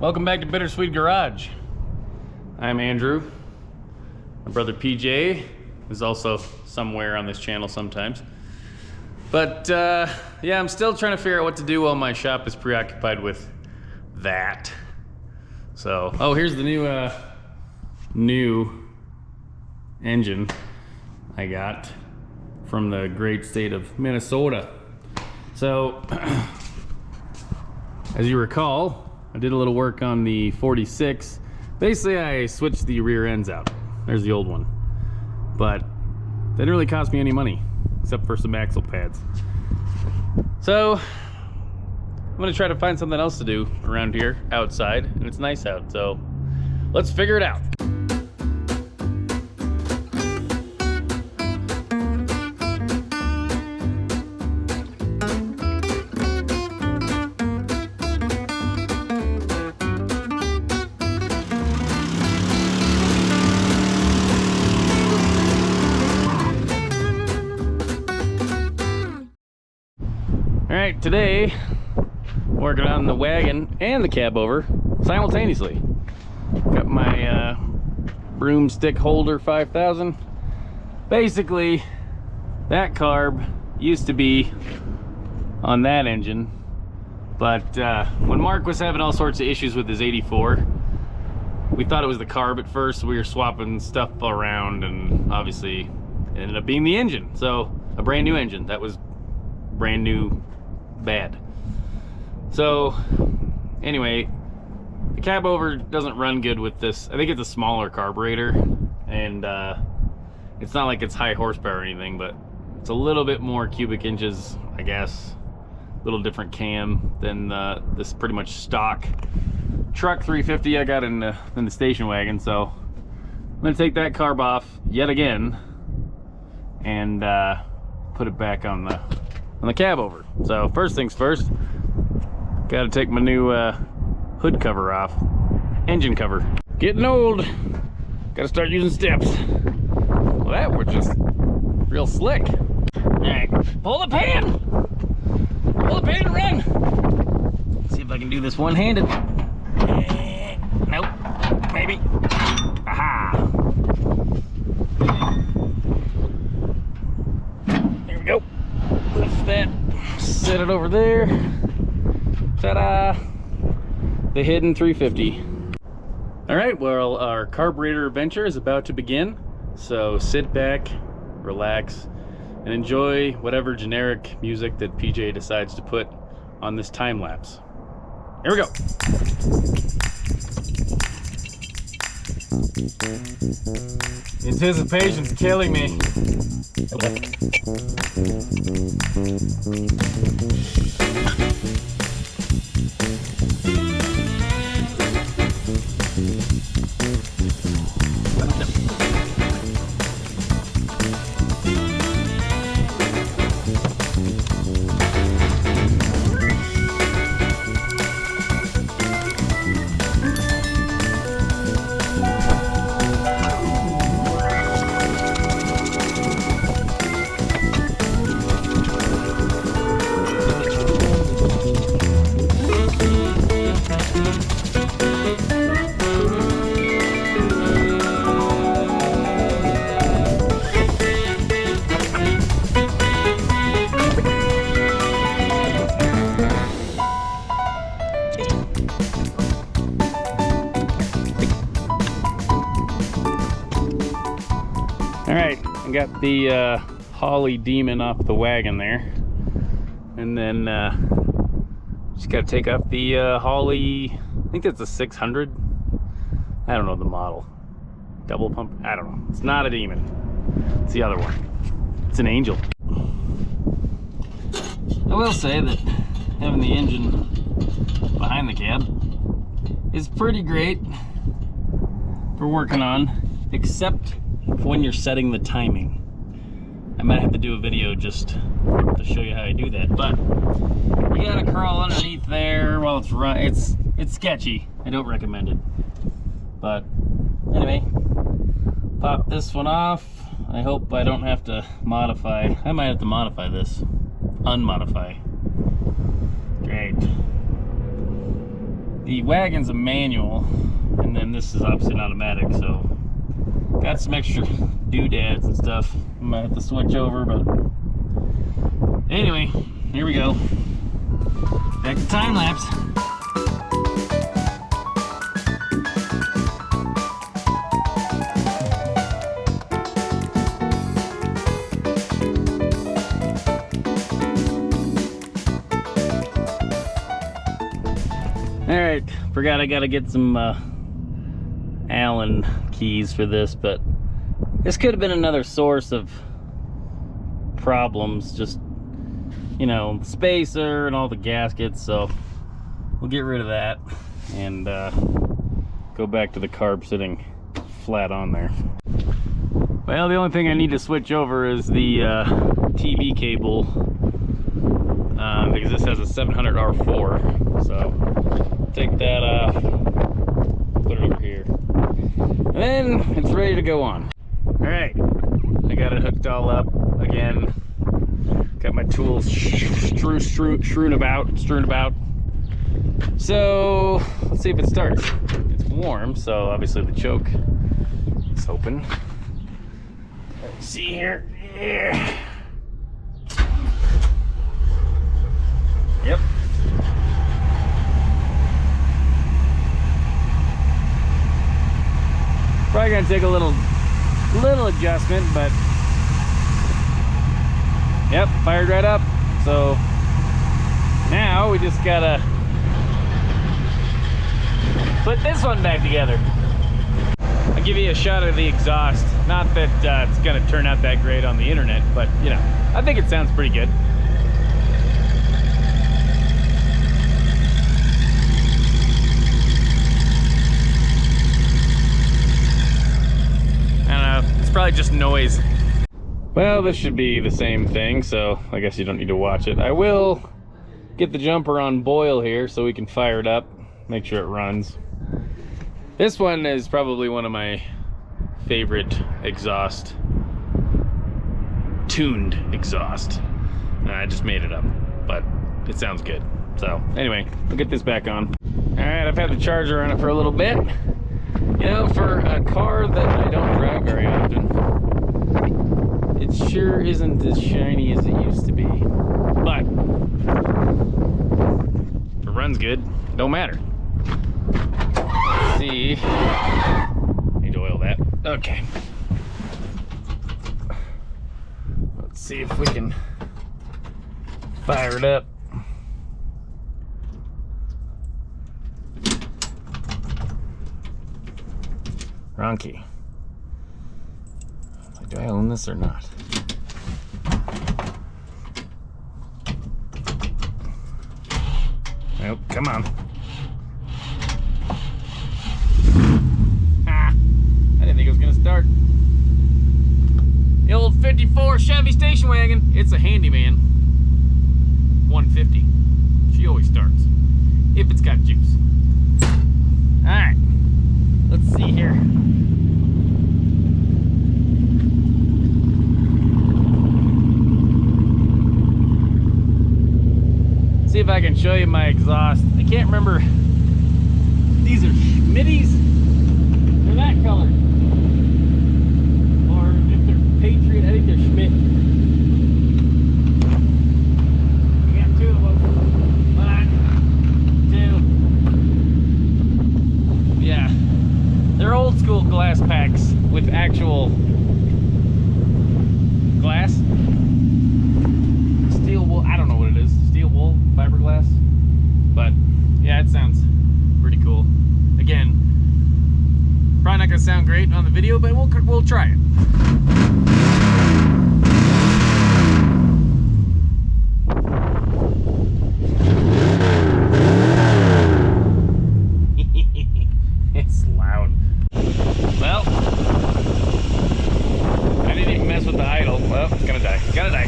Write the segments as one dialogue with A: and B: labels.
A: Welcome back to Bitter-Swede Garage. I'm Andrew. My brother PJ is also somewhere on this channel sometimes. But yeah, I'm still trying to figure out what to do while my shop is preoccupied with that. So, oh, here's the new engine I got from the great state of Minnesota. So, as you recall, I did a little work on the 46. Basically, I switched the rear ends out. There's the old one. But that didn't really cost me any money, except for some axle pads. So, I'm gonna try to find something else to do around here, outside, and it's nice out, so let's figure it out. Alright, today, working on the wagon and the Cabover simultaneously. Got my broomstick holder 5000. Basically, that carb used to be on that engine, but when Mark was having all sorts of issues with his 84, we thought it was the carb at first, so we were swapping stuff around, and obviously it ended up being the engine. So, a brand new engine that was brand new bad. So anyway, the Cabover doesn't run good with this. I think it's a smaller carburetor, and it's not like it's high horsepower or anything, but it's a little bit more cubic inches, I guess. A little different cam than this pretty much stock truck 350 I got in the station wagon. So I'm gonna take that carb off yet again and put it back on the Cabover. So first things first, gotta take my new hood cover off, engine cover. Getting old, gotta start using steps. Well, that were just real slick. All right, pull the pan and run. Let's see if I can do this one-handed. Nope, maybe. Aha. There we go. Lift that, set it over there. Ta-da! The hidden 350. All right, well, our carburetor adventure is about to begin. So sit back, relax, and enjoy whatever generic music that PJ decides to put on this time lapse. Here we go. Anticipation's killing me. All right, I got the Holley Demon off the wagon there, and then just got to take off the Holley. I think that's a 600. I don't know the model. Double pump. I don't know. It's not a Demon. It's the other one. It's an Angel. I will say that having the engine behind the cab is pretty great for working on, except when you're setting the timing. I might have to do a video just to show you how I do that, but you gotta crawl underneath there while it's running. It's sketchy. I don't recommend it. But anyway, pop this one off. I hope I don't have to modify. I might have to modify this. Unmodify. Great. The wagon's a manual, and then this is obviously an automatic, so got some extra doodads and stuff. I might have to switch over, but anyway, here we go. Back to time lapse. All right, forgot I gotta get some Allen keys for this, but this could have been another source of problems, just, you know, spacer and all the gaskets, so we'll get rid of that and go back to the carb sitting flat on there. Well, the only thing I need to switch over is the TV cable, because this has a 700 R4, so take that off, put it over here, and then it's ready to go on. All right, I got it hooked all up again. Got my tools strewn about. So let's see if it starts. It's warm, so obviously the choke is open. Let's see here. Yeah. Yep. Probably gonna take a little adjustment, but yep, fired right up. So now we just gotta put this one back together. I'll give you a shot of the exhaust. Not that it's gonna turn out that great on the internet, but you know, I think it sounds pretty good. Probably just noise. Well, this should be the same thing, so I guess you don't need to watch it. I will get the jumper on boil here so we can fire it up, make sure it runs. This one is probably one of my favorite exhaust, tuned exhaust. I just made it up, but it sounds good. So anyway, we'll get this back on. All right, I've had the charger on it for a little bit. You know, for a car that I don't drive very often, it sure isn't as shiny as it used to be. But if it runs good, don't matter. Let's see. Need to oil that. Okay. Let's see if we can fire it up. Wrong key. Like, do I own this or not? Nope, come on. Ah, I didn't think it was gonna start. The old 54 Chevy station wagon. It's a Handyman 150. She always starts, if it's got juice. All right. Let's see here. See if I can show you my exhaust. I can't remember. These are Schmitties. They're that color. Or if they're Patriot, I think they're Schmidt. We got two of them. One, two. Yeah. They're old school glass packs with actual glass. Steel wool, I don't know what it is. Steel wool, fiberglass. But yeah, it sounds pretty cool. Again, probably not gonna sound great on the video, but we'll try it. It's loud. Well, I didn't even mess with the idle. Well, it's gonna die. Gonna die.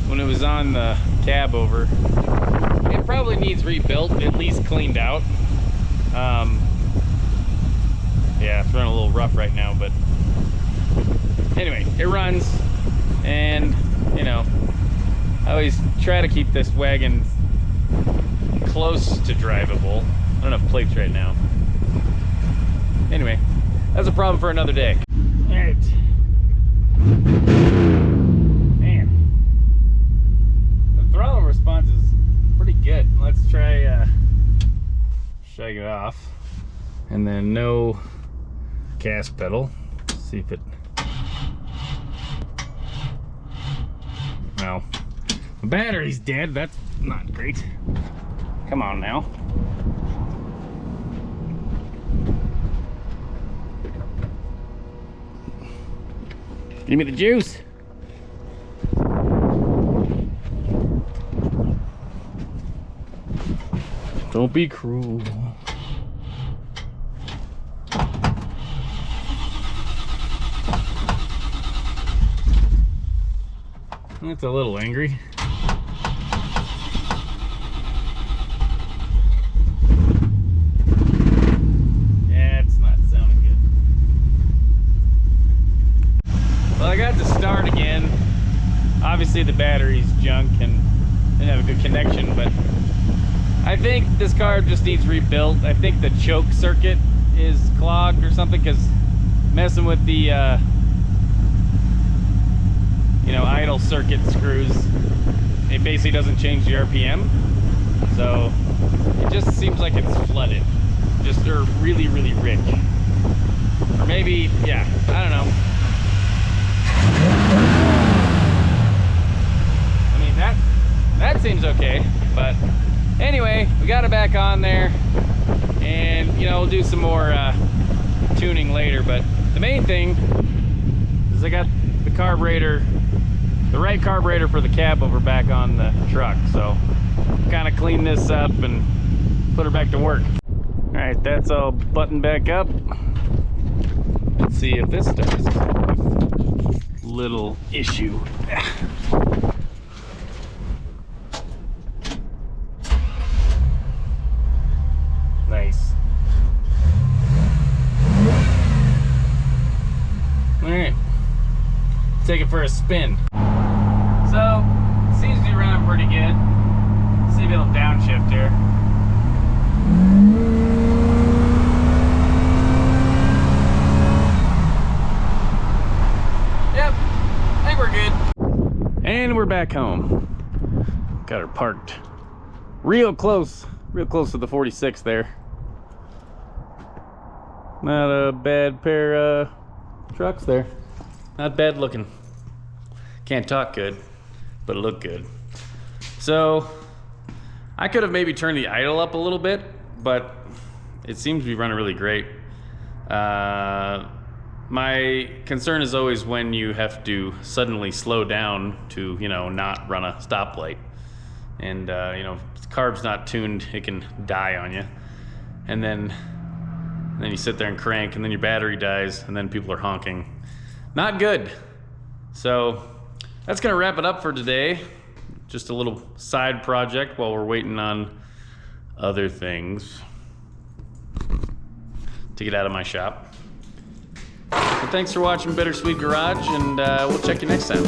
A: when it was on the Cabover. It probably needs rebuilt, at least cleaned out. Yeah, it's running a little rough right now, but anyway, it runs, and you know, I always try to keep this wagon close to drivable. I don't have plates right now. Anyway, that's a problem for another day. All right. Man, the throttle response is pretty good. Let's try shake it off, and then no gas pedal. Let's see if it. Well, the battery's dead. That's not great. Come on now. Give me the juice. Don't be cruel. It's a little angry. Yeah, it's not sounding good. Well, I got to start again. Obviously the battery's junk and didn't have a good connection, but I think this car just needs rebuilt. I think the choke circuit is clogged or something, because messing with the you know, idle circuit screws, it basically doesn't change the RPM, so it just seems like it's flooded, just they're really rich, or maybe, yeah, I don't know. I mean, that seems okay, but anyway, we got it back on there, and you know, we'll do some more tuning later. But the main thing is I got the carburetor, the right carburetor for the Cabover back on the truck, so kind of clean this up and put her back to work. All right, that's all buttoned back up. Let's see if this does. Little issue. Nice. All right, take it for a spin. So, seems to be running pretty good. See if it'll downshift here. Yep, I think we're good. And we're back home. Got her parked real close to the 46 there. Not a bad pair of trucks there. Not bad looking. Can't talk good, but it looked good. So I could have maybe turned the idle up a little bit, but it seems to be running really great. My concern is always when you have to suddenly slow down to, you know, not run a stoplight. And you know, if the carb's not tuned, it can die on you. And then you sit there and crank, and then your battery dies, and then people are honking. Not good. So that's gonna wrap it up for today. Just a little side project while we're waiting on other things to get out of my shop. So thanks for watching Bitter-Swede Garage, and we'll check you next time.